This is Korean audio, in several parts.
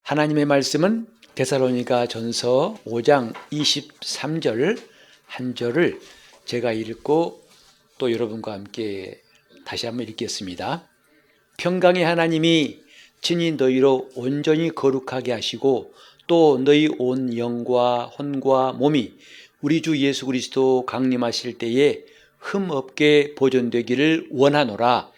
하나님의 말씀은 데살로니가 전서 5장 23절 한 절을 제가 읽고 또 여러분과 함께 다시 한번 읽겠습니다. 평강의 하나님이 친히 너희로 온전히 거룩하게 하시고 또 너희 온 영과 혼과 몸이 우리 주 예수 그리스도 강림하실 때에 흠없게 보존되기를 원하노라.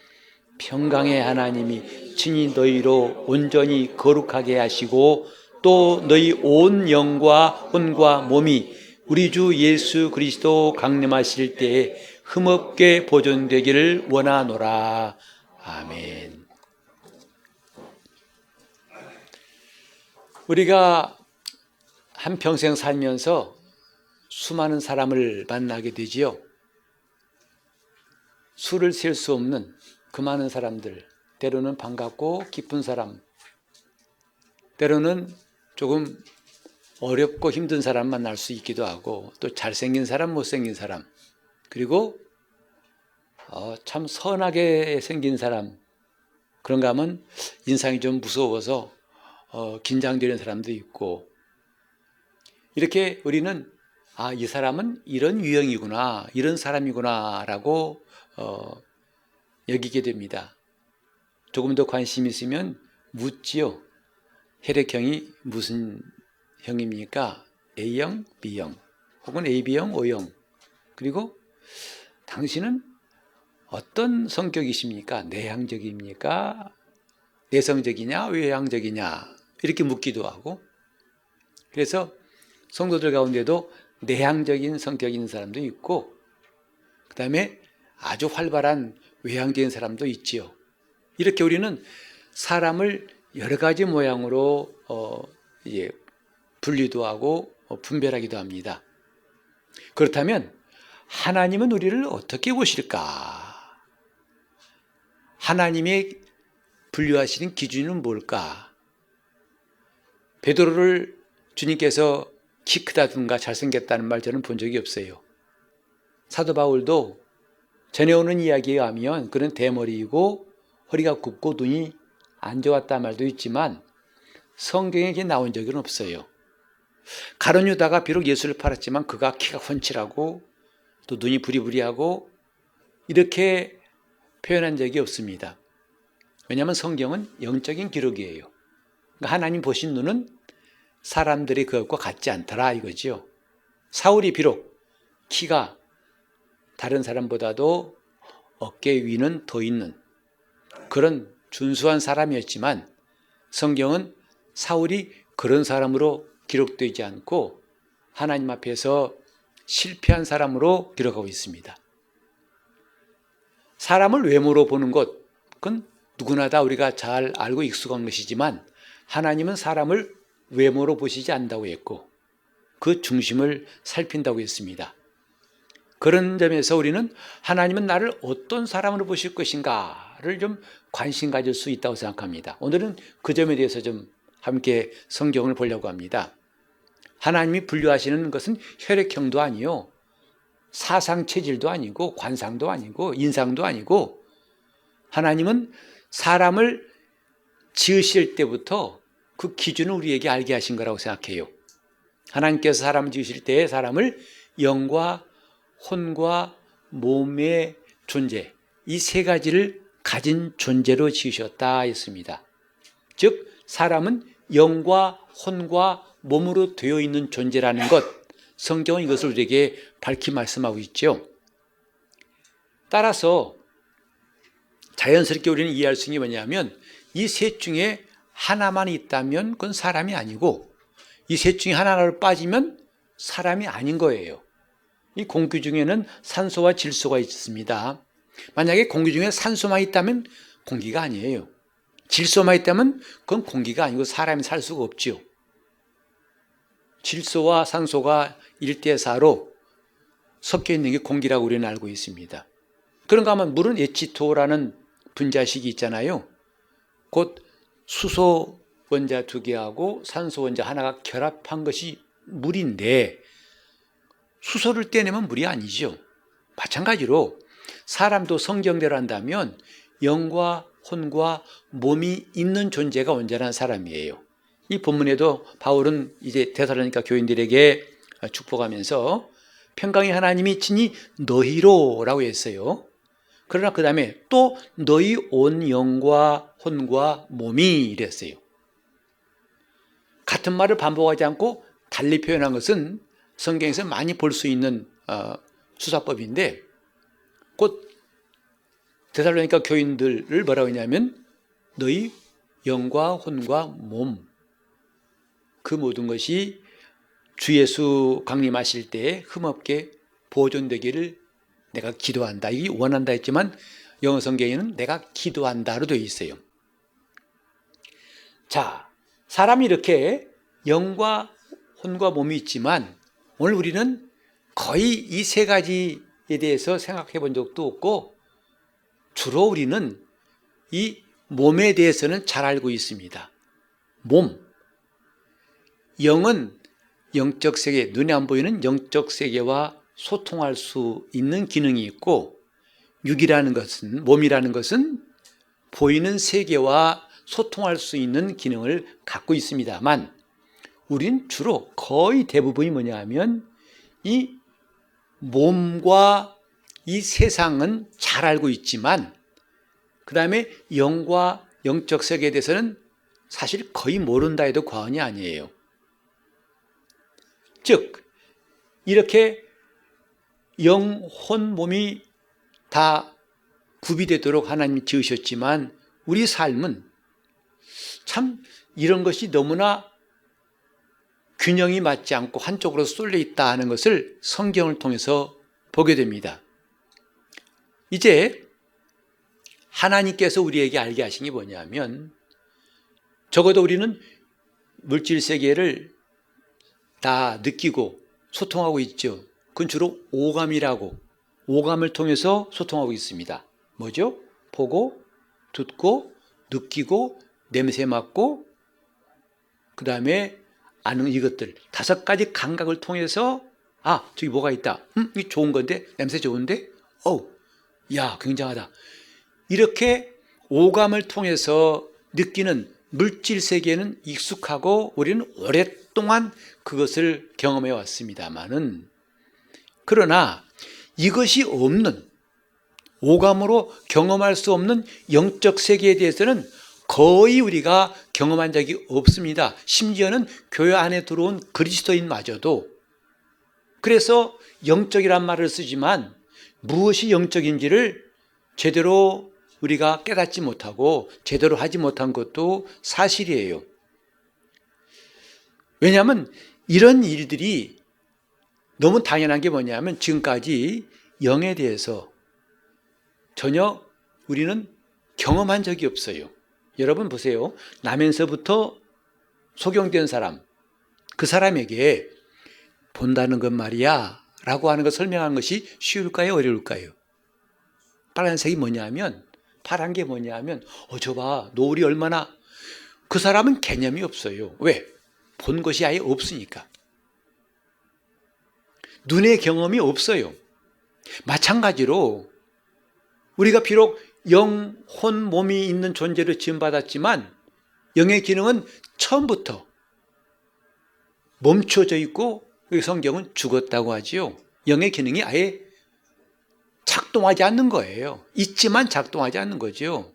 평강의 하나님이 친히 너희로 온전히 거룩하게 하시고 또 너희 온 영과 혼과 몸이 우리 주 예수 그리스도 강림하실 때에 흠없게 보존되기를 원하노라. 아멘. 우리가 한평생 살면서 수많은 사람을 만나게 되지요. 수를 셀 수 없는 그 많은 사람들, 때로는 반갑고 기쁜 사람, 때로는 조금 어렵고 힘든 사람 만날 수 있기도 하고, 또 잘생긴 사람, 못생긴 사람, 그리고 참 선하게 생긴 사람, 그런가 하면 인상이 좀 무서워서 긴장되는 사람도 있고, 이렇게 우리는 이 사람은 이런 유형이구나, 이런 사람이구나 라고 여기게 됩니다. 조금 더 관심 있으면 묻지요. 혈액형이 무슨 형입니까? A형, B형, 혹은 AB형, O형. 그리고 당신은 어떤 성격이십니까? 내향적입니까? 내성적이냐? 외향적이냐? 이렇게 묻기도 하고, 그래서 성도들 가운데도 내향적인 성격인 사람도 있고, 그 다음에 아주 활발한 외향적인 사람도 있지요. 이렇게 우리는 사람을 여러 가지 모양으로 분리도 하고 분별하기도 합니다. 그렇다면 하나님은 우리를 어떻게 보실까? 하나님의 분류하시는 기준은 뭘까? 베드로를 주님께서 키 크다든가 잘생겼다는 말 저는 본 적이 없어요. 사도 바울도 전해오는 이야기에 하면 그는 대머리이고 허리가 굽고 눈이 안 좋았다는 말도 있지만 성경에 나온 적은 없어요. 가룟 유다가 비록 예수를 팔았지만 그가 키가 훤칠하고 또 눈이 부리부리하고 이렇게 표현한 적이 없습니다. 왜냐하면 성경은 영적인 기록이에요. 그러니까 하나님 보신 눈은 사람들이 그것과 같지 않더라 이거지요. 사울이 비록 키가 다른 사람보다도 어깨 위는 더 있는 그런 준수한 사람이었지만 성경은 사울이 그런 사람으로 기록되지 않고 하나님 앞에서 실패한 사람으로 기록하고 있습니다. 사람을 외모로 보는 것, 그건 누구나 다 우리가 잘 알고 익숙한 것이지만 하나님은 사람을 외모로 보시지 않는다고 했고 그 중심을 살핀다고 했습니다. 그런 점에서 우리는 하나님은 나를 어떤 사람으로 보실 것인가를 좀 관심 가질 수 있다고 생각합니다. 오늘은 그 점에 대해서 좀 함께 성경을 보려고 합니다. 하나님이 분류하시는 것은 혈액형도 아니요, 사상 체질도 아니고 관상도 아니고 인상도 아니고 하나님은 사람을 지으실 때부터 그 기준을 우리에게 알게 하신 거라고 생각해요. 하나님께서 사람을 지으실 때 사람을 영과 혼과 몸의 존재, 이 세 가지를 가진 존재로 지으셨다 했습니다. 즉 사람은 영과 혼과 몸으로 되어 있는 존재라는 것, 성경은 이것을 우리에게 밝히 말씀하고 있죠. 따라서 자연스럽게 우리는 이해할 수 있는 게 뭐냐면 이 셋 중에 하나만 있다면 그건 사람이 아니고 이 셋 중에 하나를 빠지면 사람이 아닌 거예요. 이 공기 중에는 산소와 질소가 있습니다. 만약에 공기 중에 산소만 있다면 공기가 아니에요. 질소만 있다면 그건 공기가 아니고 사람이 살 수가 없지요. 질소와 산소가 1대4로 섞여 있는 게 공기라고 우리는 알고 있습니다. 그런가 하면 물은 H2O라는 분자식이 있잖아요. 곧 수소 원자 2개하고 산소 원자 하나가 결합한 것이 물인데 수소를 떼내면 물이 아니죠. 마찬가지로 사람도 성경대로 한다면 영과 혼과 몸이 있는 존재가 온전한 사람이에요. 이 본문에도 바울은 이제 데살로니가 교인들에게 축복하면서 평강의 하나님이 친히 너희로라고 했어요. 그러나 그 다음에 또 너희 온 영과 혼과 몸이 이랬어요. 같은 말을 반복하지 않고 달리 표현한 것은 성경에서 많이 볼 수 있는 수사법인데, 곧 데살로니가 교인들을 뭐라고 했냐면 너희 영과 혼과 몸, 그 모든 것이 주 예수 강림하실 때에 흠없게 보존되기를 내가 기도한다. 이게 원한다 했지만 영어 성경에는 내가 기도한다로 되어 있어요. 자, 사람이 이렇게 영과 혼과 몸이 있지만 오늘 우리는 거의 이 세 가지에 대해서 생각해 본 적도 없고 주로 우리는 이 몸에 대해서는 잘 알고 있습니다. 몸. 영은 영적 세계, 눈에 안 보이는 영적 세계와 소통할 수 있는 기능이 있고, 육이라는 것은, 몸이라는 것은 보이는 세계와 소통할 수 있는 기능을 갖고 있습니다만, 우린 주로 거의 대부분이 뭐냐 하면 이 몸과 이 세상은 잘 알고 있지만 그 다음에 영과 영적 세계에 대해서는 사실 거의 모른다 해도 과언이 아니에요. 즉 이렇게 영, 혼, 몸이 다 구비되도록 하나님이 지으셨지만 우리 삶은 참 이런 것이 너무나 균형이 맞지 않고 한쪽으로 쏠려 있다 하는 것을 성경을 통해서 보게 됩니다. 이제 하나님께서 우리에게 알게 하신 게 뭐냐면, 적어도 우리는 물질 세계를 다 느끼고 소통하고 있죠. 그건 주로 오감이라고, 오감을 통해서 소통하고 있습니다. 뭐죠? 보고, 듣고, 느끼고, 냄새 맡고, 그 다음에 아는 이것들 5가지 감각을 통해서 저기 뭐가 있다. 이게 좋은 건데, 냄새 좋은데, 야, 굉장하다. 이렇게 오감을 통해서 느끼는 물질 세계는 익숙하고 우리는 오랫동안 그것을 경험해 왔습니다만은, 그러나 이것이 없는, 오감으로 경험할 수 없는 영적 세계에 대해서는 거의 우리가 경험한 적이 없습니다. 심지어는 교회 안에 들어온 그리스도인마저도. 그래서 영적이란 말을 쓰지만 무엇이 영적인지를 제대로 우리가 깨닫지 못하고 제대로 하지 못한 것도 사실이에요. 왜냐하면 이런 일들이 너무 당연한 게 뭐냐면 지금까지 영에 대해서 전혀 우리는 경험한 적이 없어요. 여러분 보세요. 나면서부터 소경된 사람, 그 사람에게 본다는 것 말이야 라고 하는 걸 설명하는 것이 쉬울까요? 어려울까요? 빨간색이 뭐냐면, 파란 게 뭐냐면 저봐 노을이 얼마나, 그 사람은 개념이 없어요. 왜? 본 것이 아예 없으니까. 눈의 경험이 없어요. 마찬가지로 우리가 비록 영, 혼, 몸이 있는 존재로 지음받았지만 영의 기능은 처음부터 멈춰져 있고 성경은 죽었다고 하지요. 영의 기능이 아예 작동하지 않는 거예요. 있지만 작동하지 않는 거죠.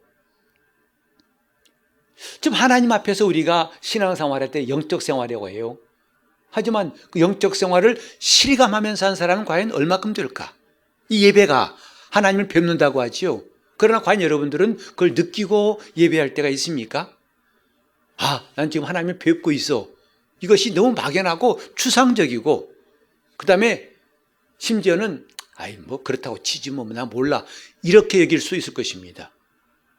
좀 하나님 앞에서 우리가 신앙생활할 때 영적 생활이라고 해요. 하지만 그 영적 생활을 실감하면서 한 사람은 과연 얼마큼 될까? 이 예배가 하나님을 뵙는다고 하지요. 그러나 과연 여러분들은 그걸 느끼고 예배할 때가 있습니까? 난 지금 하나님을 뵙고 있어. 이것이 너무 막연하고 추상적이고, 그 다음에 심지어는 뭐 그렇다고 치지 뭐 나 몰라 이렇게 여길 수 있을 것입니다.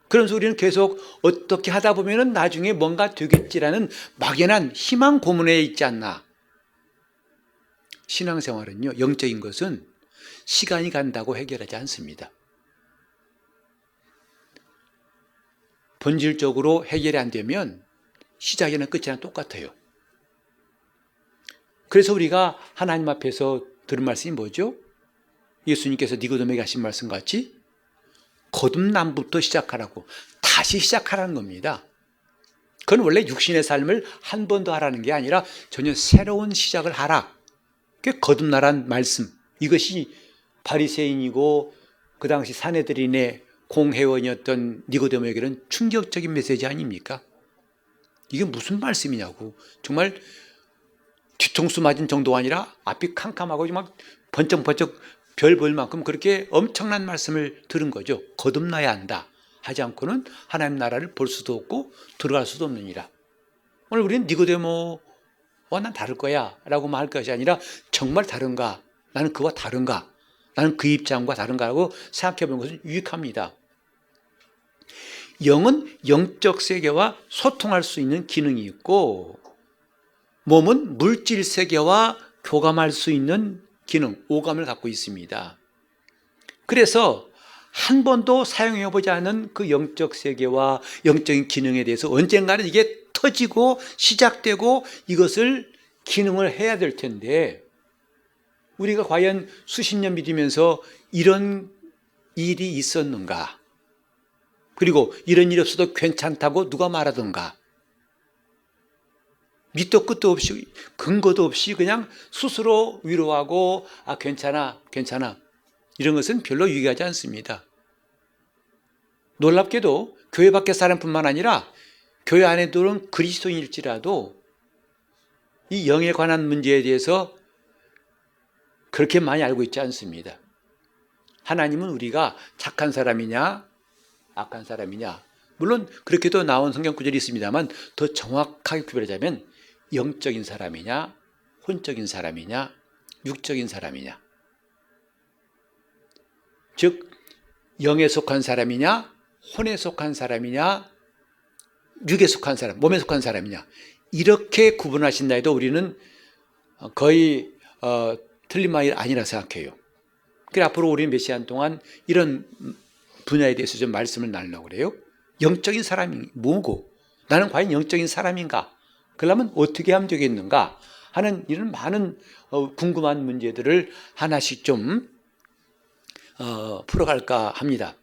그러면서 우리는 계속 어떻게 하다 보면은 나중에 뭔가 되겠지라는 막연한 희망 고문에 있지 않나. 신앙생활은요, 영적인 것은 시간이 간다고 해결하지 않습니다. 본질적으로 해결이 안 되면 시작이나 끝이나 똑같아요. 그래서 우리가 하나님 앞에서 들은 말씀이 뭐죠? 예수님께서 니고데모에게 하신 말씀 같이 거듭남부터 시작하라고, 다시 시작하라는 겁니다. 그건 원래 육신의 삶을 한 번 더 하라는 게 아니라 전혀 새로운 시작을 하라. 그게 거듭나란 말씀. 이것이 바리새인이고 그 당시 산헤드린의 공회원이었던 니고데모에게는 충격적인 메시지 아닙니까? 이게 무슨 말씀이냐고. 정말 뒤통수 맞은 정도가 아니라 앞이 캄캄하고 막 번쩍번쩍 별 볼 만큼 그렇게 엄청난 말씀을 들은 거죠. 거듭나야 한다 하지 않고는 하나님 나라를 볼 수도 없고 들어갈 수도 없느니라. 오늘 우리는 니고데모와 난 다를 거야 라고 말할 것이 아니라 정말 다른가? 나는 그와 다른가? 나는 그 입장과 다른가라고 생각해 보는 것은 유익합니다. 영은 영적 세계와 소통할 수 있는 기능이 있고 몸은 물질 세계와 교감할 수 있는 기능, 오감을 갖고 있습니다. 그래서 한 번도 사용해보지 않은 그 영적 세계와 영적인 기능에 대해서 언젠가는 이게 터지고 시작되고 이것을 기능을 해야 될 텐데 우리가 과연 수십 년 믿으면서 이런 일이 있었는가? 그리고 이런 일이 없어도 괜찮다고 누가 말하던가? 밑도 끝도 없이 근거도 없이 그냥 스스로 위로하고 괜찮아 이런 것은 별로 유익하지 않습니다. 놀랍게도 교회 밖의 사람뿐만 아니라 교회 안에 들어온 그리스도인일지라도 이 영에 관한 문제에 대해서 그렇게 많이 알고 있지 않습니다. 하나님은 우리가 착한 사람이냐 악한 사람이냐 물론 그렇게도 나온 성경 구절이 있습니다만 더 정확하게 구별하자면 영적인 사람이냐 혼적인 사람이냐 육적인 사람이냐 즉 영에 속한 사람이냐 혼에 속한 사람이냐 육에 속한 사람 몸에 속한 사람이냐 이렇게 구분하신다 해도 우리는 거의 틀린 말이 아니라 생각해요. 그래서 앞으로 우리는 몇 시간 동안 이런 분야에 대해서 좀 말씀을 나누려고 그래요. 영적인 사람이 뭐고 나는 과연 영적인 사람인가? 그러려면 어떻게 하면 되겠는가 하는 이런 많은 궁금한 문제들을 하나씩 좀 풀어갈까 합니다.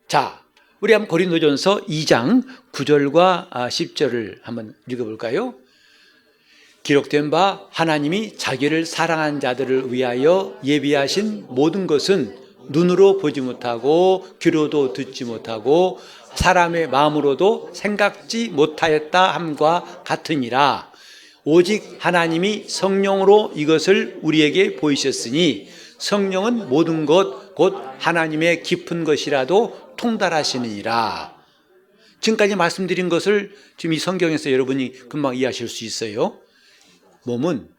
자, 우리 한번 고린도전서 2장 9절과 10절을 한번 읽어볼까요? 기록된 바 하나님이 자기를 사랑한 자들을 위하여 예비하신 모든 것은 눈으로 보지 못하고 귀로도 듣지 못하고 사람의 마음으로도 생각지 못하였다 함과 같으니라. 오직 하나님이 성령으로 이것을 우리에게 보이셨으니 성령은 모든 것 곧 하나님의 깊은 것이라도 통달하시느니라. 지금까지 말씀드린 것을 지금 이 성경에서 여러분이 금방 이해하실 수 있어요. 몸은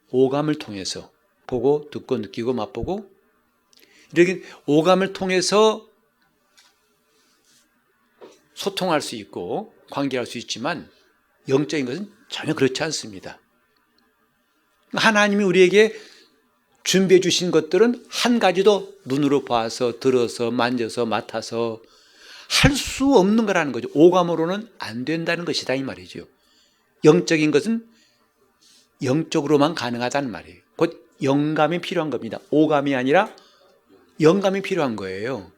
오감을 통해서 보고 듣고 느끼고 맛보고 이렇게 오감을 통해서 소통할 수 있고 관계할 수 있지만 영적인 것은 전혀 그렇지 않습니다. 하나님이 우리에게 준비해 주신 것들은 한 가지도 눈으로 봐서 들어서 만져서 맡아서 할 수 없는 거라는 거죠. 오감으로는 안 된다는 것이다 이 말이죠. 영적인 것은 영적으로만 가능하다는 말이에요. 곧 영감이 필요한 겁니다. 오감이 아니라 영감이 필요한 거예요.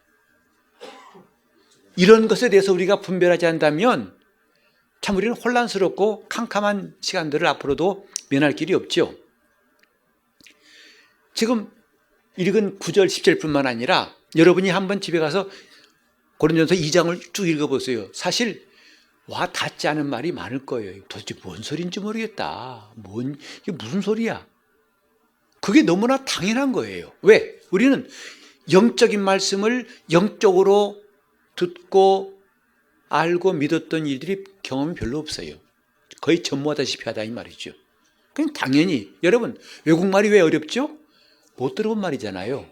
이런 것에 대해서 우리가 분별하지 않는다면 참 우리는 혼란스럽고 캄캄한 시간들을 앞으로도 면할 길이 없죠. 지금 읽은 9절 10절뿐만 아니라 여러분이 한번 집에 가서 고린도전서 2장을 쭉 읽어보세요. 사실 와 닿지 않은 말이 많을 거예요. 도대체 뭔 소리인지 모르겠다. 이게 무슨 소리야? 그게 너무나 당연한 거예요. 왜? 우리는 영적인 말씀을 영적으로 듣고 알고 믿었던 일들이 경험이 별로 없어요. 거의 전무하다시피 하다 이 말이죠. 그냥 당연히 여러분 외국말이 왜 어렵죠? 못 들어본 말이잖아요.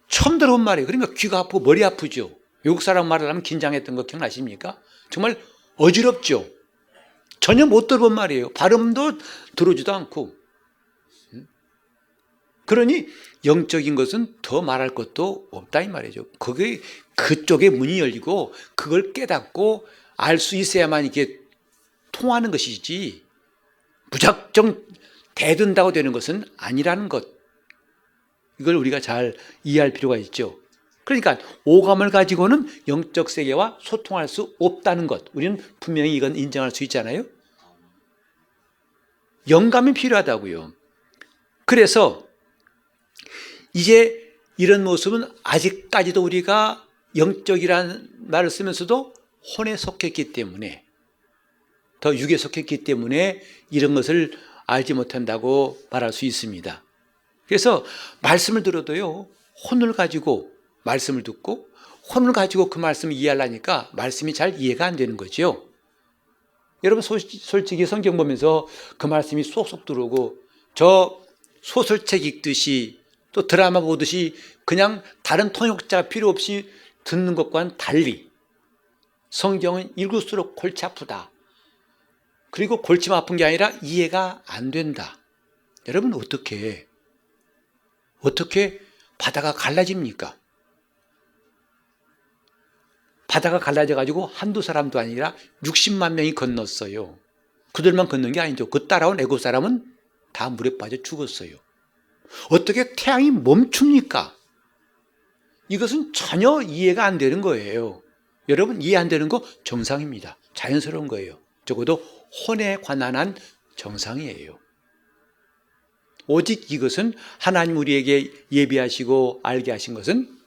처음 들어본 말이에요. 그러니까 귀가 아프고 머리 아프죠. 외국 사람 말을 하면 긴장했던 거 기억나십니까? 정말 어지럽죠. 전혀 못 들어본 말이에요. 발음도 들어오지도 않고. 그러니 영적인 것은 더 말할 것도 없다 이 말이죠. 그쪽에 문이 열리고 그걸 깨닫고 알 수 있어야만 이게 통하는 것이지 무작정 대든다고 되는 것은 아니라는 것. 이걸 우리가 잘 이해할 필요가 있죠. 그러니까 오감을 가지고는 영적 세계와 소통할 수 없다는 것, 우리는 분명히 이건 인정할 수 있잖아요. 영감이 필요하다고요. 그래서 이제 이런 모습은 아직까지도 우리가 영적이라는 말을 쓰면서도 혼에 속했기 때문에, 더 육에 속했기 때문에 이런 것을 알지 못한다고 말할 수 있습니다. 그래서 말씀을 들어도요, 혼을 가지고 말씀을 듣고 혼을 가지고 그 말씀을 이해하려니까 말씀이 잘 이해가 안 되는 거죠. 여러분 솔직히 성경 보면서 그 말씀이 쏙쏙 들어오고, 저 소설책 읽듯이 또 드라마 보듯이 그냥 다른 통역자가 필요 없이 듣는 것과는 달리 성경은 읽을수록 골치 아프다. 그리고 골치만 아픈 게 아니라 이해가 안 된다. 여러분 어떻게 바다가 갈라집니까? 바다가 갈라져 가지고 한두 사람도 아니라 60만 명이 건넜어요. 그들만 건넌 게 아니죠. 그 따라온 애굽 사람은 다 물에 빠져 죽었어요. 어떻게 태양이 멈춥니까? 이것은 전혀 이해가 안 되는 거예요. 여러분 이해 안 되는 거 정상입니다. 자연스러운 거예요. 적어도 혼에 관한 정상이에요. 오직 이것은 하나님 우리에게 예비하시고 알게 하신 것은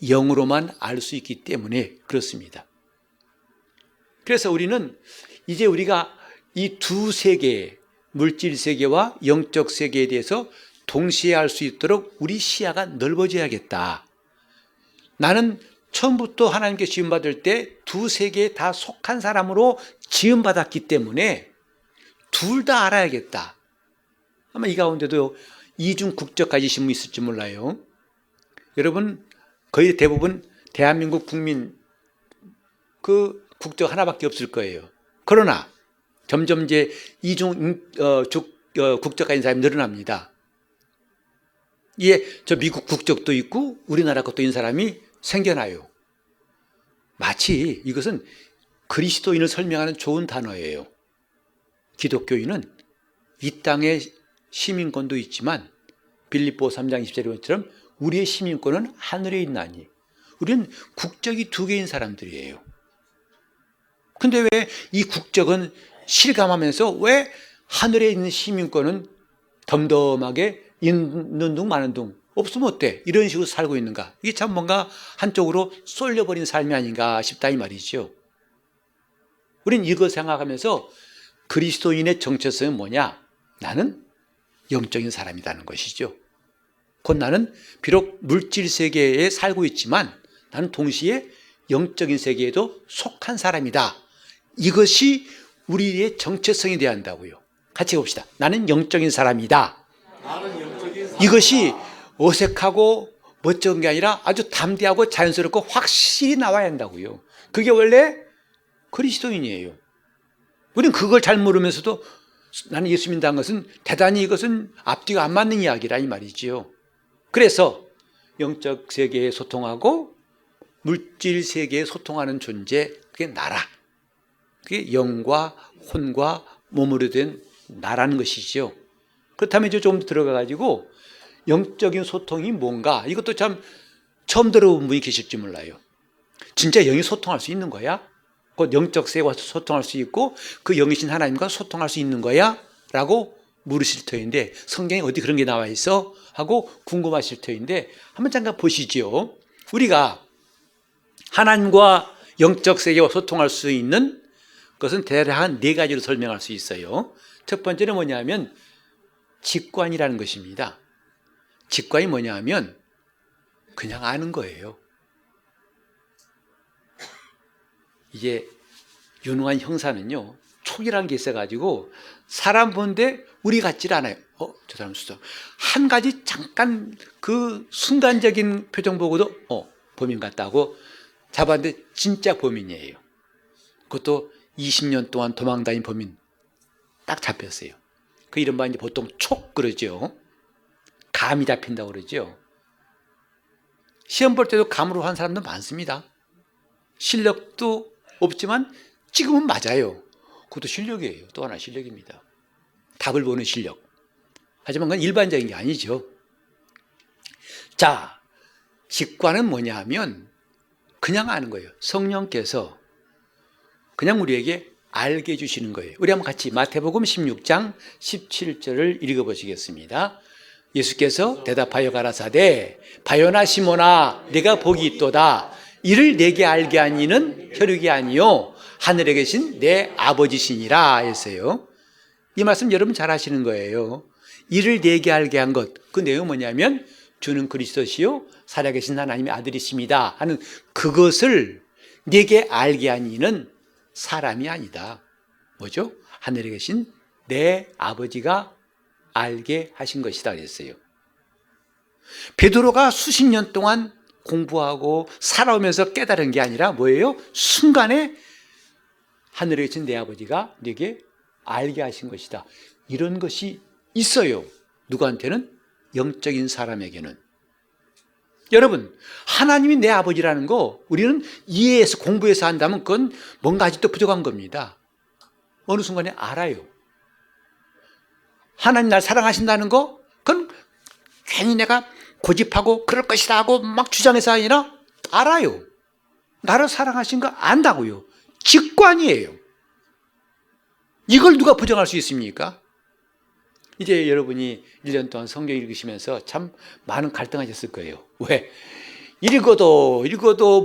영으로만 알 수 있기 때문에 그렇습니다. 그래서 우리는 이제 우리가 이 두 세계, 물질 세계와 영적 세계에 대해서 동시에 알 수 있도록 우리 시야가 넓어져야겠다. 나는 처음부터 하나님께 지음받을 때 두 세계에 다 속한 사람으로 지음받았기 때문에 둘 다 알아야겠다. 아마 이 가운데도 이중 국적 가지신 분 있을지 몰라요. 여러분 거의 대부분 대한민국 국민 그 국적 하나밖에 없을 거예요. 그러나 점점 이제 이중 국적 가진 사람이 늘어납니다. 이게 저 미국 국적도 있고 우리나라 것도 있는 사람이 생겨나요. 마치 이것은 그리스도인을 설명하는 좋은 단어예요. 기독교인은 이 땅의 시민권도 있지만 빌립보 3장 20절처럼 우리의 시민권은 하늘에 있나니, 우리는 국적이 두 개인 사람들이에요. 근데 왜 이 국적은 실감하면서 왜 하늘에 있는 시민권은 덤덤하게 있는 둥 마는 둥 없으면 어때? 이런 식으로 살고 있는가? 이게 참 뭔가 한쪽으로 쏠려버린 삶이 아닌가 싶다 이 말이죠. 우린 이걸 생각하면서 그리스도인의 정체성은 뭐냐? 나는 영적인 사람이라는 것이죠. 곧 나는 비록 물질 세계에 살고 있지만 나는 동시에 영적인 세계에도 속한 사람이다. 이것이 우리의 정체성이 되어야 한다고요. 같이 봅시다. 나는 영적인 사람이다. 이것이 어색하고 멋쩍은 게 아니라 아주 담대하고 자연스럽고 확실히 나와야 한다고요. 그게 원래 그리스도인이에요. 우리는 그걸 잘 모르면서도 나는 예수 믿는다는 것은 대단히 이것은 앞뒤가 안 맞는 이야기라 이 말이지요. 그래서 영적 세계에 소통하고 물질 세계에 소통하는 존재, 그게 나라. 그게 영과 혼과 몸으로 된 나라는 것이죠. 그렇다면 이제 좀 들어가 가지고 영적인 소통이 뭔가, 이것도 참 처음 들어본 분이 계실지 몰라요. 진짜 영이 소통할 수 있는 거야? 곧 영적 세계와 소통할 수 있고 그 영이신 하나님과 소통할 수 있는 거야? 라고 물으실 터인데, 성경에 어디 그런 게 나와 있어? 하고 궁금하실 터인데 한번 잠깐 보시죠. 우리가 하나님과 영적 세계와 소통할 수 있는 것은 대략 한 네 가지로 설명할 수 있어요. 첫 번째는 뭐냐면 직관이라는 것입니다. 직관이 뭐냐 하면 그냥 아는 거예요. 이제 유능한 형사는요, 촉이라는 게 있어가지고 사람 보는데 우리 같질 않아요. 저 사람 수사. 한 가지 잠깐 그 순간적인 표정 보고도 범인 같다고 잡았는데 진짜 범인이에요. 그것도 20년 동안 도망다닌 범인 딱 잡혔어요. 그 이른바 이제 보통 촉 그러죠. 감이 잡힌다고 그러죠. 시험 볼 때도 감으로 한 사람도 많습니다. 실력도 없지만 지금은 맞아요. 그것도 실력이에요. 또 하나 실력입니다. 답을 보는 실력. 하지만 그건 일반적인 게 아니죠. 자, 직관은 뭐냐 하면 그냥 아는 거예요. 성령께서 그냥 우리에게 알게 해주시는 거예요. 우리 한번 같이 마태복음 16장 17절을 읽어보시겠습니다. 예수께서 대답하여 가라사대 바요나 시몬아 내가 복이 있도다. 이를 내게 알게 한 이는 혈육이 아니요 하늘에 계신 내 아버지시니라 했어요. 이 말씀 여러분 잘 아시는 거예요. 이를 내게 알게 한 것, 그 내용은 뭐냐면 주는 그리스도시요 살아계신 하나님의 아들이십니다 하는 그것을 내게 알게 한 이는 사람이 아니다. 뭐죠? 하늘에 계신 내 아버지가 알게 하신 것이다 그랬어요. 베드로가 수십 년 동안 공부하고 살아오면서 깨달은 게 아니라 뭐예요? 순간에 하늘에 계신 내 아버지가 내게 알게 하신 것이다. 이런 것이 있어요. 누구한테는? 영적인 사람에게는. 여러분, 하나님이 내 아버지라는 거 우리는 이해해서 공부해서 한다면 그건 뭔가 아직도 부족한 겁니다. 어느 순간에 알아요. 하나님 날 사랑하신다는 거 그건 괜히 내가 고집하고 그럴 것이다 하고 막 주장해서 아니라 알아요. 나를 사랑하신 거 안다고요. 직관이에요. 이걸 누가 부정할 수 있습니까? 이제 여러분이 1년 동안 성경 읽으시면서 참 많은 갈등하셨을 거예요. 왜? 읽어도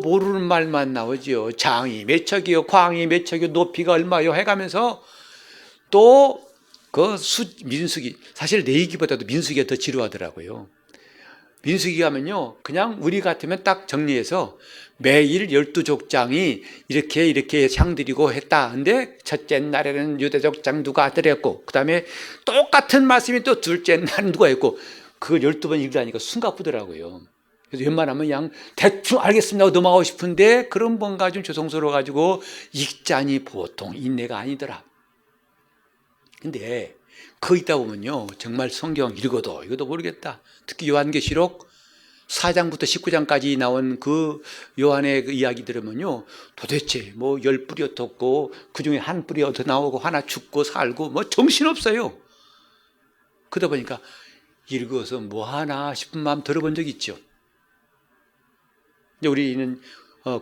모르는 말만 나오죠. 장이 몇 척이요, 광이 몇 척이요, 높이가 얼마요 해가면서 또 그 민수기, 사실 내 얘기보다도 민수기가 더 지루하더라고요. 민수기 가면요, 그냥 우리 같으면 딱 정리해서 매일 12족장이 이렇게 향드리고 했다. 근데 첫째 날에는 유대족장 누가 아들이었고, 그 다음에 똑같은 말씀이 또 둘째 날은 누가 했고, 그걸 12번 읽으라니까 숨가쁘더라고요. 그래서 웬만하면 그냥 대충 알겠습니다 하고 넘어가고 싶은데, 그런 뭔가 좀 조성스러워가지고 읽자니 보통 인내가 아니더라. 근데 거기 있다 보면요, 정말 성경 읽어도 모르겠다. 특히 요한계시록 4장부터 19장까지 나온 그 요한의 그 이야기 들으면요, 도대체 뭐 10뿌리 어떻고 그 중에 한 뿌리 어떻게 나오고 하나 죽고 살고 뭐 정신없어요. 그러다 보니까 읽어서 뭐 하나 싶은 마음 들어본 적 있죠. 이제 우리는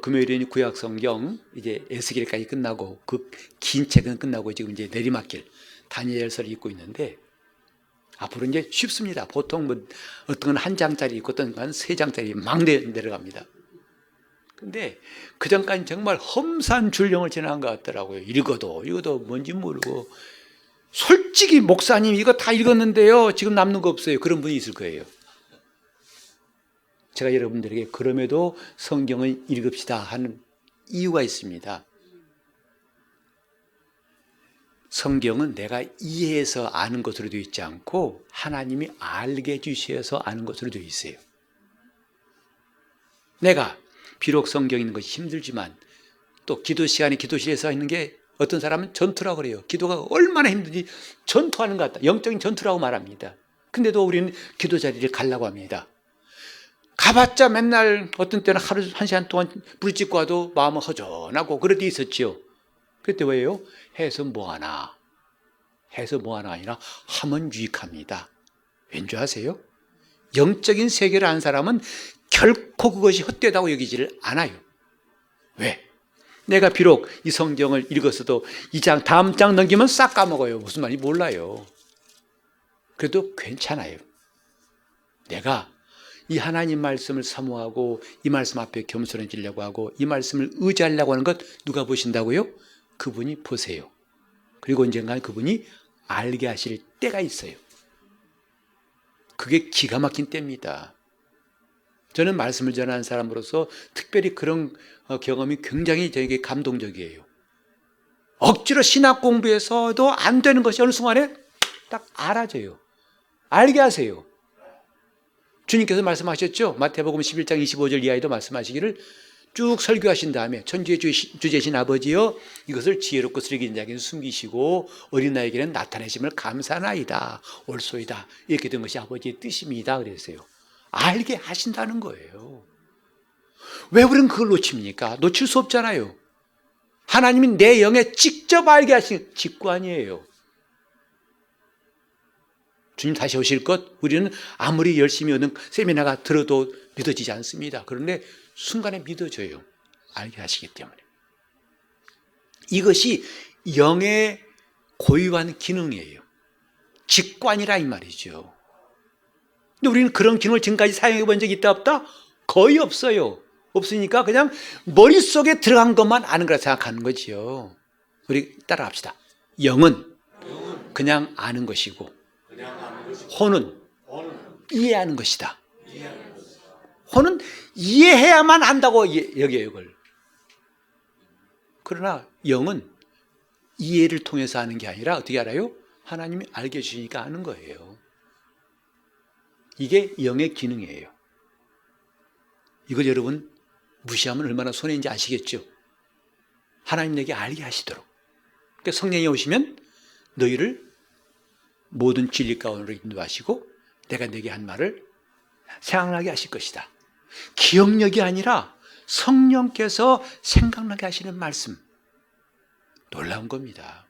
금요일에는 구약 성경 이제 에스겔까지 끝나고 그 긴 책은 끝나고 지금 이제 내리막길 다니엘서를 읽고 있는데, 앞으로 이제 쉽습니다. 보통 뭐 어떤 건 한 장짜리 있고 어떤 건 3장짜리 막 내려갑니다. 근데 그 전까지 정말 험산 줄령을 지나간 것 같더라고요. 읽어도 뭔지 모르고. 솔직히 목사님 이거 다 읽었는데요, 지금 남는 거 없어요. 그런 분이 있을 거예요. 제가 여러분들에게 그럼에도 성경을 읽읍시다 하는 이유가 있습니다. 성경은 내가 이해해서 아는 것으로 되어 있지 않고 하나님이 알게 해주셔서 아는 것으로 되어 있어요. 내가 비록 성경 읽는 것이 힘들지만 또 기도 시간에 기도실에서 있는 게 어떤 사람은 전투라고 그래요. 기도가 얼마나 힘든지 전투하는 것 같다. 영적인 전투라고 말합니다. 근데도 우리는 기도 자리를 가려고 합니다. 가봤자 맨날 어떤 때는 하루 1시간 동안 부르짖고 와도 마음은 허전하고 그럴 때 있었죠. 그때 왜요? 해서 뭐하나 아니라 하면 유익합니다. 왠지 아세요? 영적인 세계를 아는 사람은 결코 그것이 헛되다고 여기지를 않아요. 왜? 내가 비록 이 성경을 읽었어도 이 장 다음 장 넘기면 싹 까먹어요. 무슨 말인지 몰라요. 그래도 괜찮아요. 내가 이 하나님 말씀을 사모하고 이 말씀 앞에 겸손해지려고 하고 이 말씀을 의지하려고 하는 것 누가 보신다고요? 그분이 보세요. 그리고 언젠가 그분이 알게 하실 때가 있어요. 그게 기가 막힌 때입니다. 저는 말씀을 전하는 사람으로서 특별히 그런 경험이 굉장히 저에게 감동적이에요. 억지로 신학 공부해서도 안 되는 것이 어느 순간에 딱 알아져요. 알게 하세요. 주님께서 말씀하셨죠. 마태복음 11장 25절 이하에도 말씀하시기를 쭉 설교하신 다음에 천주의 주제신 아버지여 이것을 지혜롭고 쓰레기인 자에게는 숨기시고 어린아이에게는 나타내심을 감사하나이다. 옳소이다. 이렇게 된 것이 아버지의 뜻입니다. 그랬어요. 알게 하신다는 거예요. 왜 우리는 그걸 놓칩니까? 놓칠 수 없잖아요. 하나님이 내 영에 직접 알게 하신 직관이에요. 주님 다시 오실 것 우리는 아무리 열심히 얻은 세미나가 들어도 믿어지지 않습니다. 그런데 순간에 믿어져요. 알게 하시기 때문에. 이것이 영의 고유한 기능이에요. 직관이라 이 말이죠. 근데 우리는 그런 기능을 지금까지 사용해 본 적이 있다 없다? 거의 없어요. 없으니까 그냥 머릿속에 들어간 것만 아는 거라 생각하는 거지요. 우리 따라합시다. 영은 그냥 아는 것이고 혼은 이해하는 것이다. 혼은 이해해야만 안다고 여겨요, 이걸. 그러나 영은 이해를 통해서 아는 게 아니라 어떻게 알아요? 하나님이 알게 해주시니까 아는 거예요. 이게 영의 기능이에요. 이걸 여러분 무시하면 얼마나 손해인지 아시겠죠? 하나님 내게 알게 하시도록. 그러니까 성령이 오시면 너희를 모든 진리 가운데로 인도하시고 내가 내게 한 말을 생각나게 하실 것이다. 기억력이 아니라 성령께서 생각나게 하시는 말씀. 놀라운 겁니다.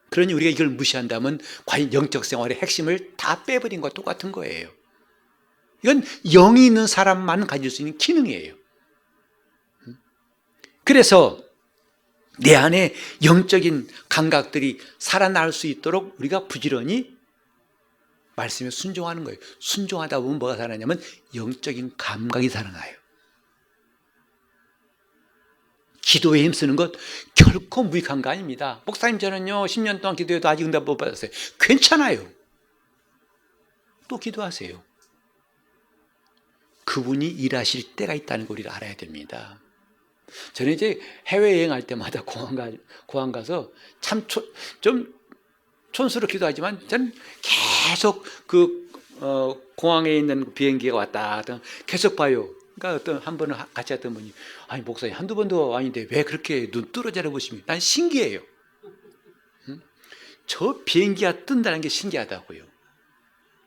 그러니 우리가 이걸 무시한다면 과연 영적 생활의 핵심을 다 빼버린 것과 똑같은 거예요. 이건 영이 있는 사람만 가질 수 있는 기능이에요. 그래서 내 안에 영적인 감각들이 살아날 수 있도록 우리가 부지런히 말씀에 순종하는 거예요. 순종하다 보면 뭐가 살아나냐면 영적인 감각이 살아나요. 기도에 힘쓰는 것 결코 무익한 거 아닙니다. 목사님 저는요 10년 동안 기도해도 아직 응답 못 받았어요. 괜찮아요. 또 기도하세요. 그분이 일하실 때가 있다는 걸 우리가 알아야 됩니다. 저는 이제 해외여행할 때마다 공항 가서 참 좀 촌스럽게 기도하지만 저는 계속 공항에 있는 비행기가 왔다 갔다 계속 봐요. 그러니까 어떤 한 번은 같이 했던 분이 아니 목사님 한두 번도 아닌데 왜 그렇게 눈 뚫어져라 보십니까? 난 신기해요. 저 비행기가 뜬다는 게 신기하다고요.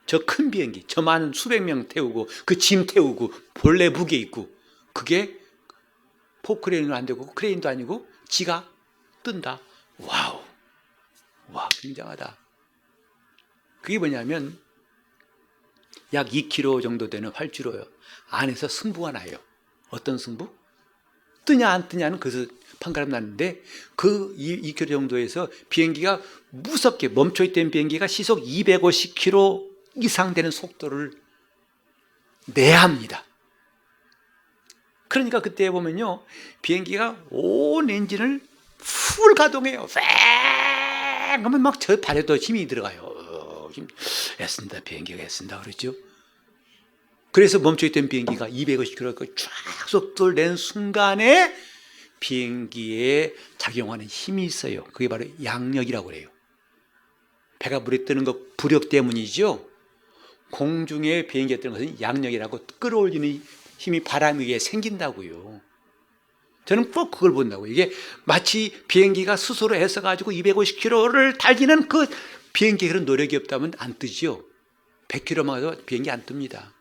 저 큰 비행기, 저 많은 수백 명 태우고 그 짐 태우고 본래 무게 있고 그게 포크레인은 안 되고 크레인도 아니고 지가 뜬다. 와우. 와, 굉장하다. 그게 뭐냐면 약 2kg 정도 되는 활주로요. 안에서 승부가 나요. 어떤 승부? 뜨냐 안 뜨냐는 그래서 판가름 났는데 그 2km 정도에서 비행기가 무섭게 멈춰있던 비행기가 시속 250km 이상 되는 속도를 내야 합니다. 그러니까 그때 보면요 비행기가 온 엔진을 풀 가동해요. 뺑 하면 막 저 발에도 힘이 들어가요. 애쓴다 비행기가 애쓴다 그러죠. 그래서 멈춰있던 비행기가 250km 쫙 속도를 낸 순간에 비행기에 작용하는 힘이 있어요. 그게 바로 양력이라고 그래요. 배가 물에 뜨는 것 부력 때문이죠. 공중에 비행기가 뜨는 것은 양력이라고 끌어올리는 힘이 바람 위에 생긴다고요. 저는 꼭 그걸 본다고. 이게 마치 비행기가 스스로 애써가지고 250km를 달리는 그 비행기에 그런 노력이 없다면 안 뜨죠. 100km만 가도 비행기 안 뜹니다.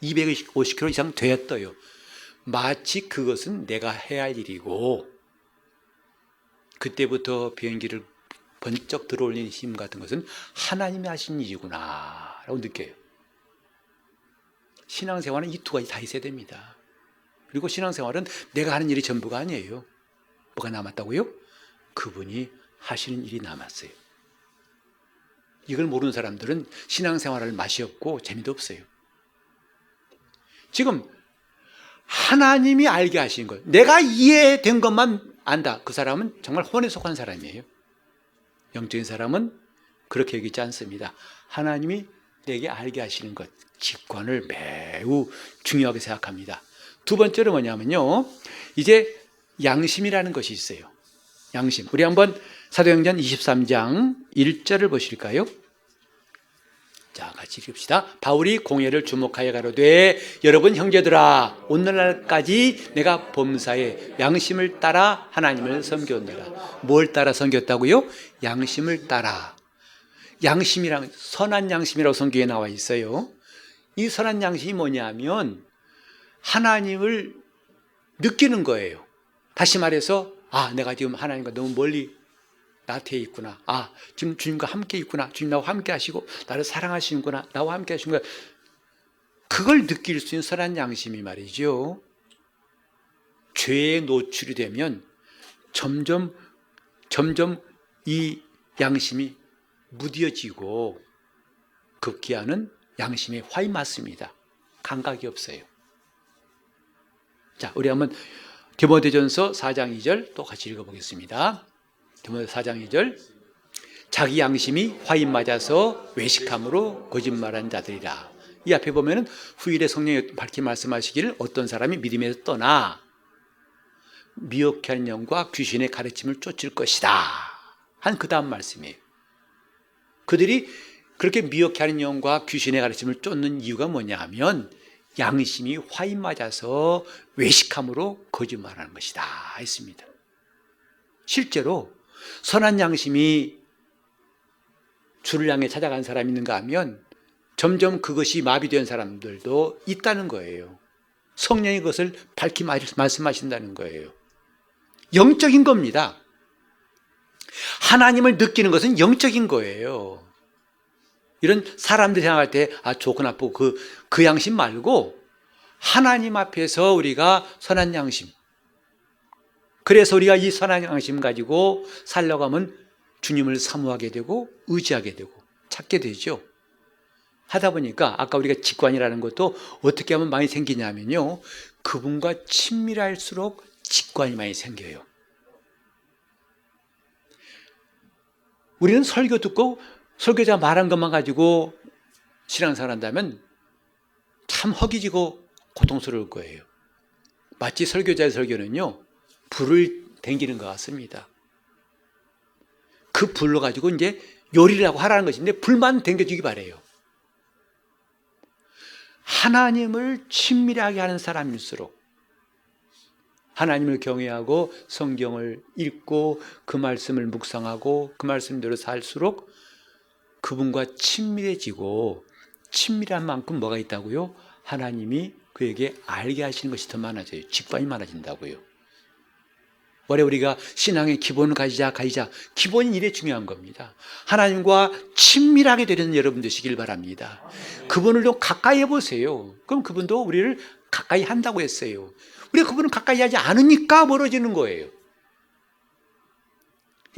250km 이상 돼야 떠요. 마치 그것은 내가 해야 할 일이고 그때부터 비행기를 번쩍 들어올리는 힘 같은 것은 하나님이 하신 일이구나 라고 느껴요. 신앙생활은 이 두 가지 다 있어야 됩니다. 그리고 신앙생활은 내가 하는 일이 전부가 아니에요. 뭐가 남았다고요? 그분이 하시는 일이 남았어요. 이걸 모르는 사람들은 신앙생활할 맛이 없고 재미도 없어요. 지금 하나님이 알게 하신 것, 내가 이해된 것만 안다. 그 사람은 정말 혼에 속한 사람이에요. 영적인 사람은 그렇게 여기지 않습니다. 하나님이 내게 알게 하시는 것, 직관을 매우 중요하게 생각합니다. 두 번째로 뭐냐면요, 이제 양심이라는 것이 있어요. 양심. 우리 한번 사도행전 23장 1절을 보실까요? 자, 같이 읽읍시다. 바울이 공회를 주목하여 가로되 여러분 형제들아 오늘날까지 내가 범사에 양심을 따라 하나님을 섬겼노라. 뭘 따라 섬겼다고요? 양심을 따라. 양심이란 선한 양심이라고 성경에 나와 있어요. 이 선한 양심이 뭐냐면 하나님을 느끼는 거예요. 다시 말해서 내가 지금 하나님과 너무 멀리 나태해 있구나. 지금 주님과 함께 있구나. 주님 나와 함께 하시고 나를 사랑하시는구나. 나와 함께 하시는구나. 그걸 느낄 수 있는 선한 양심이 말이죠. 죄에 노출이 되면 점점 이 양심이 무뎌지고 급기야는 양심의 화에 맞습니다. 감각이 없어요. 자, 우리 한번 디모데전서 4장 2절 또 같이 읽어보겠습니다. 디모데 4장 2절. 자기 양심이 화에 맞아서 외식함으로 거짓말한 자들이라. 이 앞에 보면은 후일에 성령이 밝히 말씀하시기를 어떤 사람이 믿음에서 떠나 미혹해 하는 영과 귀신의 가르침을 쫓을 것이다 한 그 다음 말씀이에요. 그들이 그렇게 미혹해 하는 영과 귀신의 가르침을 쫓는 이유가 뭐냐 하면 양심이 화에 맞아서 외식함으로 거짓말하는 것이다 했습니다. 실제로 선한 양심이 주를 향해 찾아간 사람이 있는가 하면 점점 그것이 마비된 사람들도 있다는 거예요. 성령이 그것을 밝히 말씀하신다는 거예요. 영적인 겁니다. 하나님을 느끼는 것은 영적인 거예요. 이런 사람들이 생각할 때 좋고 나쁘고 그 양심 말고 하나님 앞에서 우리가 선한 양심, 그래서 우리가 이 선한 양심 가지고 살려고 하면 주님을 사모하게 되고 의지하게 되고 찾게 되죠. 하다 보니까 아까 우리가 직관이라는 것도 어떻게 하면 많이 생기냐면요, 그분과 친밀할수록 직관이 많이 생겨요. 우리는 설교 듣고 설교자 말한 것만 가지고 신앙생활 한다면 참 허기지고 고통스러울 거예요. 마치 설교자의 설교는요, 불을 댕기는 것 같습니다. 그 불로 가지고 이제 요리를 하고 하라는 것인데 불만 댕겨주기 바래요. 하나님을 친밀하게 하는 사람일수록, 하나님을 경외하고 성경을 읽고 그 말씀을 묵상하고 그 말씀대로 살수록 그분과 친밀해지고, 친밀한 만큼 뭐가 있다고요? 하나님이 그에게 알게 하시는 것이 더 많아져요. 직관이 많아진다고요. 원래 우리가 신앙의 기본을 가지자. 기본이 이래 중요한 겁니다. 하나님과 친밀하게 되는 여러분 되시길 바랍니다. 그분을 좀 가까이 해보세요. 그럼 그분도 우리를 가까이 한다고 했어요. 우리가 그분을 가까이 하지 않으니까 멀어지는 거예요.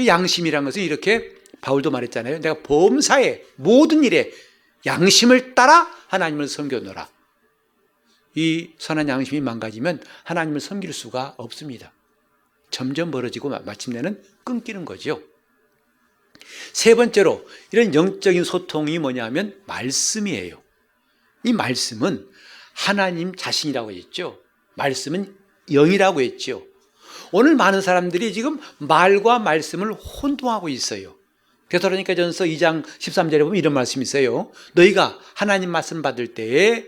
양심이란 것은 이렇게 바울도 말했잖아요. 내가 범사에 모든 일에 양심을 따라 하나님을 섬겨노라. 이 선한 양심이 망가지면 하나님을 섬길 수가 없습니다. 점점 멀어지고 마침내는 끊기는 거죠. 세 번째로 이런 영적인 소통이 뭐냐면 말씀이에요. 이 말씀은 하나님 자신이라고 했죠. 말씀은 영이라고 했죠. 오늘 많은 사람들이 지금 말과 말씀을 혼동하고 있어요. 데살로니가전서 2장 13절에 보면 이런 말씀이 있어요. 너희가 하나님 말씀 받을 때에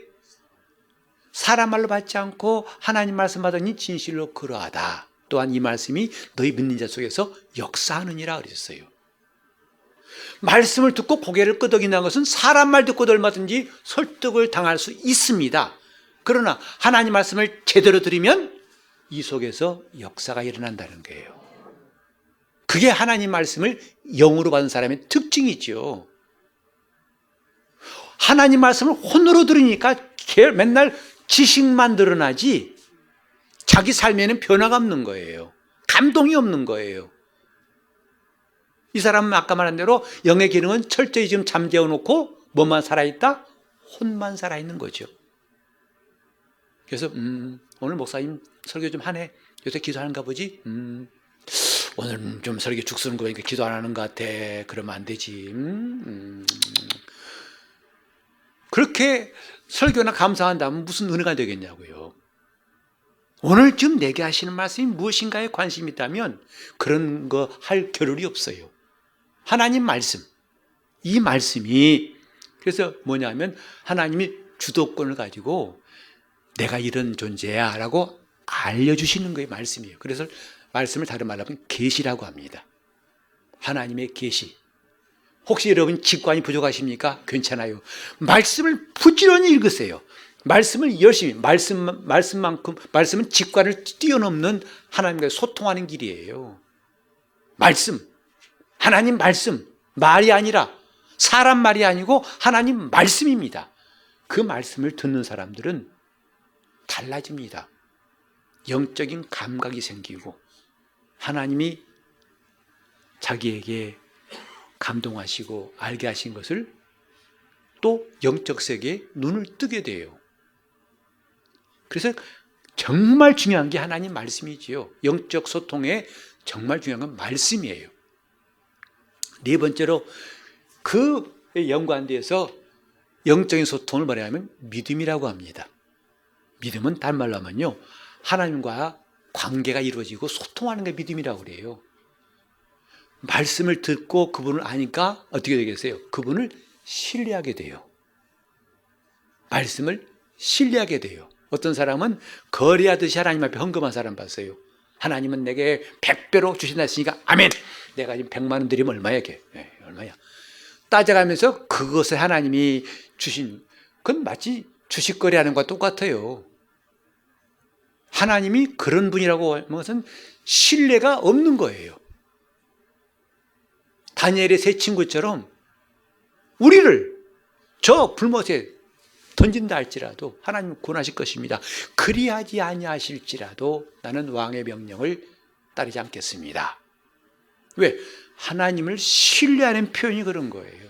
사람 말로 받지 않고 하나님 말씀 받으니 진실로 그러하다. 또한 이 말씀이 너희 믿는 자 속에서 역사하느니라 그랬어요. 말씀을 듣고 고개를 끄덕인다는 것은 사람 말 듣고도 얼마든지 설득을 당할 수 있습니다. 그러나 하나님 말씀을 제대로 들으면 이 속에서 역사가 일어난다는 거예요. 그게 하나님 말씀을 영으로 받은 사람의 특징이죠. 하나님 말씀을 혼으로 들으니까 맨날 지식만 늘어나지 자기 삶에는 변화가 없는 거예요. 감동이 없는 거예요. 이 사람은 아까 말한 대로 영의 기능은 철저히 지금 잠재워 놓고 뭐만 살아있다? 혼만 살아있는 거죠. 그래서 오늘 목사님 설교 좀 하네. 요새 기도하는가 보지? 오늘 좀 설교 죽 쓰는 거 보니까 기도 안 하는 것 같아. 그러면 안 되지. 그렇게 설교나 감사한다면 무슨 은혜가 되겠냐고요. 오늘 지금 내게 하시는 말씀이 무엇인가에 관심이 있다면 그런 거 할 겨를이 없어요. 하나님 말씀, 이 말씀이 그래서 뭐냐면 하나님이 주도권을 가지고 내가 이런 존재야 라고 알려주시는 거예요. 말씀이에요. 그래서 말씀을 다른 말로 하면 계시라고 합니다. 하나님의 계시. 혹시 여러분 직관이 부족하십니까? 괜찮아요. 말씀을 부지런히 읽으세요. 말씀을 열심히, 말씀은 직관을 뛰어넘는 하나님과 소통하는 길이에요. 말씀, 하나님 말씀, 말이 아니라 사람 말이 아니고 하나님 말씀입니다. 그 말씀을 듣는 사람들은 달라집니다. 영적인 감각이 생기고 하나님이 자기에게 감동하시고 알게 하신 것을 또 영적 세계에 눈을 뜨게 돼요. 그래서 정말 중요한 게 하나님 말씀이지요. 영적 소통에 정말 중요한 건 말씀이에요. 네 번째로 그 연관돼서 영적인 소통을 뭐라 하면 믿음이라고 합니다. 믿음은 다른 말로 하면요, 하나님과 관계가 이루어지고 소통하는 게 믿음이라고 그래요. 말씀을 듣고 그분을 아니까 어떻게 되겠어요? 그분을 신뢰하게 돼요. 말씀을 신뢰하게 돼요. 어떤 사람은 거래하듯이 하나님 앞에 헌금한 사람 봤어요. 하나님은 내게 100배로 주신다 했으니까 아멘. 내가 지금 100만 원 드리면 얼마야? 얼마야? 따져가면서 그것을 하나님이 주신, 그건 마치 주식거래하는 것과 똑같아요. 하나님이 그런 분이라고 하는 것은 신뢰가 없는 거예요. 다니엘의 세 친구처럼 우리를 저 불못에 던진다 할지라도 하나님 구원하실 것입니다. 그리하지 아니하실지라도 나는 왕의 명령을 따르지 않겠습니다. 왜? 하나님을 신뢰하는 표현이 그런 거예요.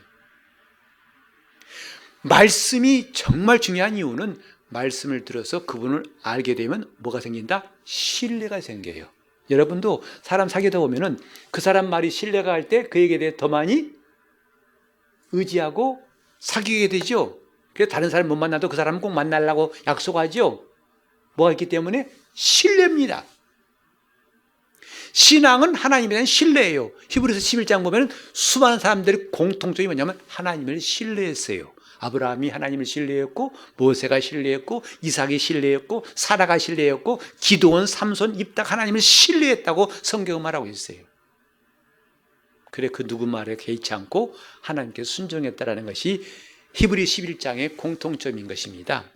말씀이 정말 중요한 이유는 말씀을 들어서 그분을 알게 되면 뭐가 생긴다? 신뢰가 생겨요. 여러분도 사람 사귀다 보면은 그 사람 말이 신뢰가 할 때 그에게 대해 더 많이 의지하고 사귀게 되죠. 그래서 다른 사람 못 만나도 그 사람은 꼭 만나려고 약속하죠. 뭐가 있기 때문에? 신뢰입니다. 신앙은 하나님에 대한 신뢰예요. 히브리서 11장 보면 수많은 사람들의 공통점이 뭐냐면 하나님을 신뢰했어요. 아브라함이 하나님을 신뢰했고, 모세가 신뢰했고, 이삭이 신뢰했고, 사라가 신뢰했고, 기드온, 삼손, 입닥 하나님을 신뢰했다고 성경은 말하고 있어요. 그래 그 누구 말에 개의치 않고 하나님께 순종했다라는 것이 히브리 11장의 공통점인 것입니다.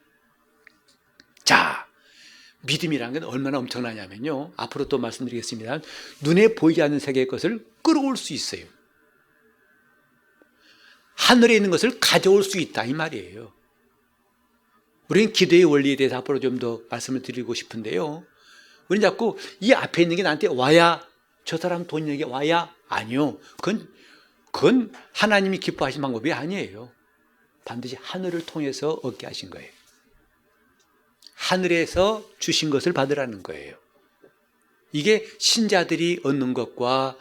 자, 믿음이라는 건 얼마나 엄청나냐면요, 앞으로 또 말씀드리겠습니다. 눈에 보이지 않는 세계의 것을 끌어올 수 있어요. 하늘에 있는 것을 가져올 수 있다 이 말이에요. 우리는 기도의 원리에 대해서 앞으로 좀 더 말씀을 드리고 싶은데요, 우리는 자꾸 이 앞에 있는 게 나한테 와야, 저 사람 돈 있는 게 와야, 아니요, 그건 하나님이 기뻐하신 방법이 아니에요. 반드시 하늘을 통해서 얻게 하신 거예요. 하늘에서 주신 것을 받으라는 거예요. 이게 신자들이 얻는 것과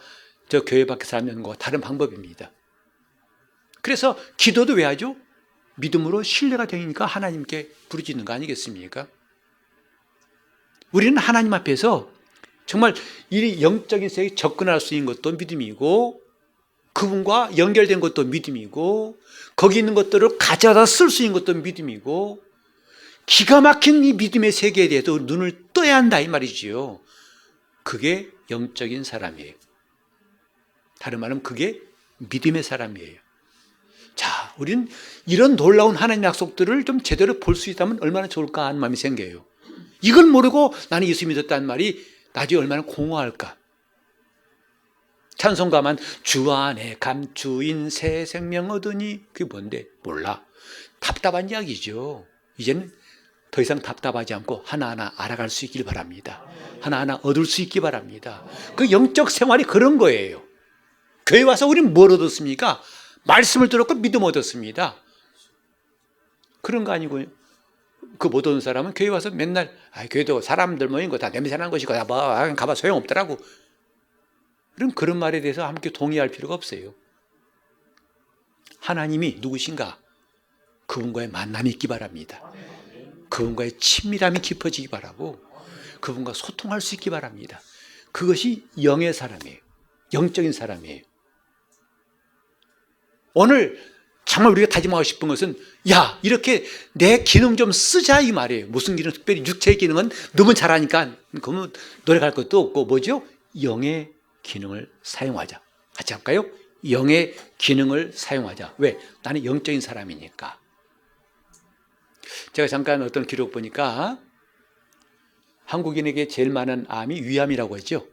저 교회 밖에 사람이 얻는 것과 다른 방법입니다. 그래서 기도도 왜 하죠? 믿음으로 신뢰가 되니까 하나님께 부르짖는 거 아니겠습니까? 우리는 하나님 앞에서 정말 이 영적인 세계에 접근할 수 있는 것도 믿음이고, 그분과 연결된 것도 믿음이고, 거기 있는 것들을 가져다 쓸 수 있는 것도 믿음이고, 기가 막힌 이 믿음의 세계에 대해서 눈을 떠야 한다 이 말이지요. 그게 영적인 사람이에요. 다른 말은 그게 믿음의 사람이에요. 자, 우리는 이런 놀라운 하나님 약속들을 좀 제대로 볼 수 있다면 얼마나 좋을까 하는 마음이 생겨요. 이걸 모르고 나는 예수 믿었다는 말이 나중에 얼마나 공허할까. 찬송가만 주 안에 감추인 새 생명 얻으니 그게 뭔데? 몰라. 답답한 이야기죠. 이제는 더 이상 답답하지 않고 하나하나 알아갈 수 있길 바랍니다. 하나하나 얻을 수 있기 바랍니다. 그 영적 생활이 그런 거예요. 교회 와서 우리는 뭘 얻었습니까? 말씀을 들었고 믿음 얻었습니다. 그런 거 아니고요. 그 못 얻은 사람은 교회 와서 맨날 교회도 사람들 모인 거 다 냄새나는 것이고 가봐 소용없더라고. 그럼 그런 말에 대해서 함께 동의할 필요가 없어요. 하나님이 누구신가? 그분과의 만남이 있기 바랍니다. 그분과의 친밀함이 깊어지기 바라고, 그분과 소통할 수 있기 바랍니다. 그것이 영의 사람이에요. 영적인 사람이에요. 오늘 정말 우리가 다짐하고 싶은 것은, 야, 이렇게 내 기능 좀 쓰자 이 말이에요. 무슨 기능? 특별히 육체의 기능은 너무 잘하니까 그러면 노력할 것도 없고, 뭐죠? 영의 기능을 사용하자. 같이 할까요? 영의 기능을 사용하자. 왜? 나는 영적인 사람이니까. 제가 잠깐 어떤 기록 보니까 한국인에게 제일 많은 암이 위암이라고 했죠.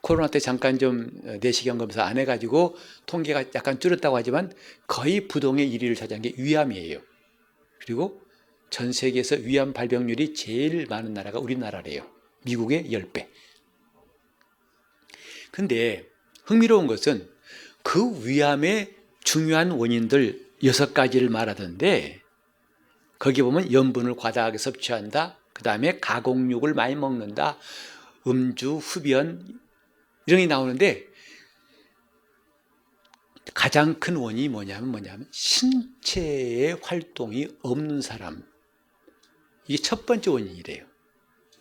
코로나 때 잠깐 좀 내시경 검사 안 해가지고 통계가 약간 줄었다고 하지만 거의 부동의 1위를 차지한 게 위암이에요. 그리고 전 세계에서 위암 발병률이 제일 많은 나라가 우리나라래요. 미국의 10배. 근데 흥미로운 것은 그 위암의 중요한 원인들 6가지를 말하던데 거기 보면 염분을 과다하게 섭취한다, 그 다음에 가공육을 많이 먹는다, 음주, 흡연 이런 게 나오는데 가장 큰 원인이 뭐냐면 신체의 활동이 없는 사람. 이게 첫 번째 원인이래요.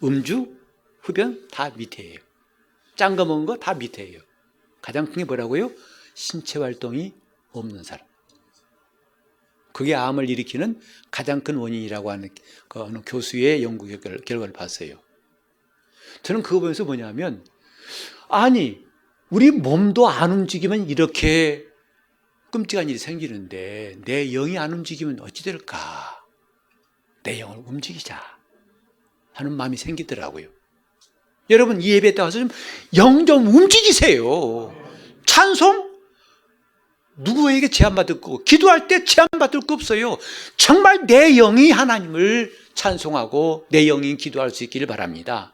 음주, 흡연 다 밑에예요. 짠 거 먹은 거 다 밑에예요. 가장 큰 게 뭐라고요? 신체 활동이 없는 사람. 그게 암을 일으키는 가장 큰 원인이라고 하는 그 어느 교수의 연구 결과를 봤어요. 저는 그거 보면서 뭐냐면 아니 우리 몸도 안 움직이면 이렇게 끔찍한 일이 생기는데 내 영이 안 움직이면 어찌 될까? 내 영을 움직이자 하는 마음이 생기더라고요. 여러분 이 예배 때 와서 좀 영 좀 움직이세요. 찬송 누구에게 제한받을 거, 기도할 때 제한받을 거 없어요. 정말 내 영이 하나님을 찬송하고 내 영이 기도할 수 있기를 바랍니다.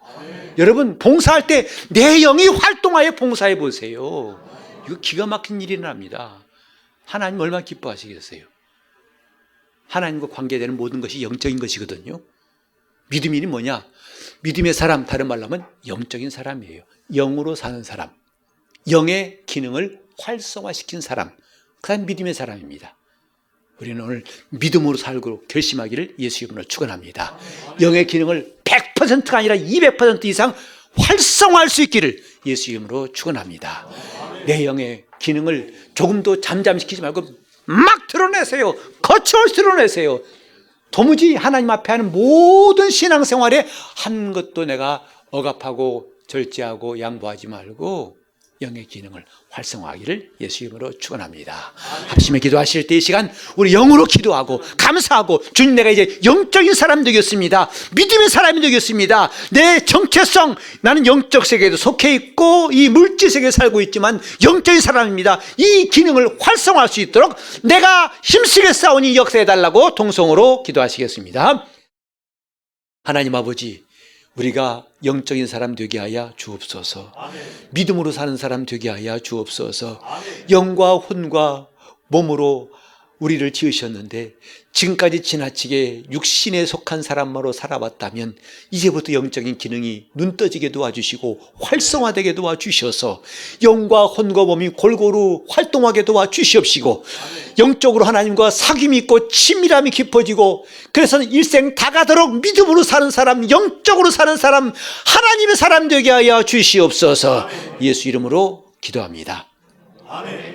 여러분 봉사할 때 내 영이 활동하여 봉사해 보세요. 이거 기가 막힌 일이 납니다. 하나님 얼마나 기뻐하시겠어요. 하나님과 관계되는 모든 것이 영적인 것이거든요. 믿음이 뭐냐? 믿음의 사람, 다른 말로 하면 영적인 사람이에요. 영으로 사는 사람, 영의 기능을 활성화시킨 사람, 그 사람 믿음의 사람입니다. 우리는 오늘 믿음으로 살고 결심하기를 예수 이름으로 축원합니다. 영의 기능을 100%가 아니라 200% 이상 활성화할 수 있기를 예수 이름으로 축원합니다. 내 영의 기능을 조금도 잠잠시키지 말고 막 드러내세요. 거침없이 드러내세요. 도무지 하나님 앞에 하는 모든 신앙생활에 한 것도 내가 억압하고 절제하고 양보하지 말고 영의 기능을 활성화하기를 예수 이름으로 축원합니다. 합심에 기도하실 때 이 시간 우리 영으로 기도하고 감사하고 주님 내가 이제 영적인 사람 되겠습니다. 믿음의 사람이 되겠습니다. 내 정체성 나는 영적 세계에도 속해 있고 이 물질 세계에 살고 있지만 영적인 사람입니다. 이 기능을 활성화할 수 있도록 내가 힘쓰게 싸우니 역사해달라고 동성으로 기도하시겠습니다. 하나님 아버지 우리가 영적인 사람 되게 하여 주옵소서. 아멘. 믿음으로 사는 사람 되게 하여 주옵소서. 아멘. 영과 혼과 몸으로 우리를 지으셨는데 지금까지 지나치게 육신에 속한 사람으로 살아왔다면 이제부터 영적인 기능이 눈떠지게 도와주시고 활성화되게 도와주셔서 영과 혼과 몸이 골고루 활동하게 도와주시옵시고 영적으로 하나님과 사귐이 있고 친밀함이 깊어지고 그래서 일생 다가도록 믿음으로 사는 사람, 영적으로 사는 사람, 하나님의 사람 되게 하여 주시옵소서. 예수 이름으로 기도합니다. 아멘.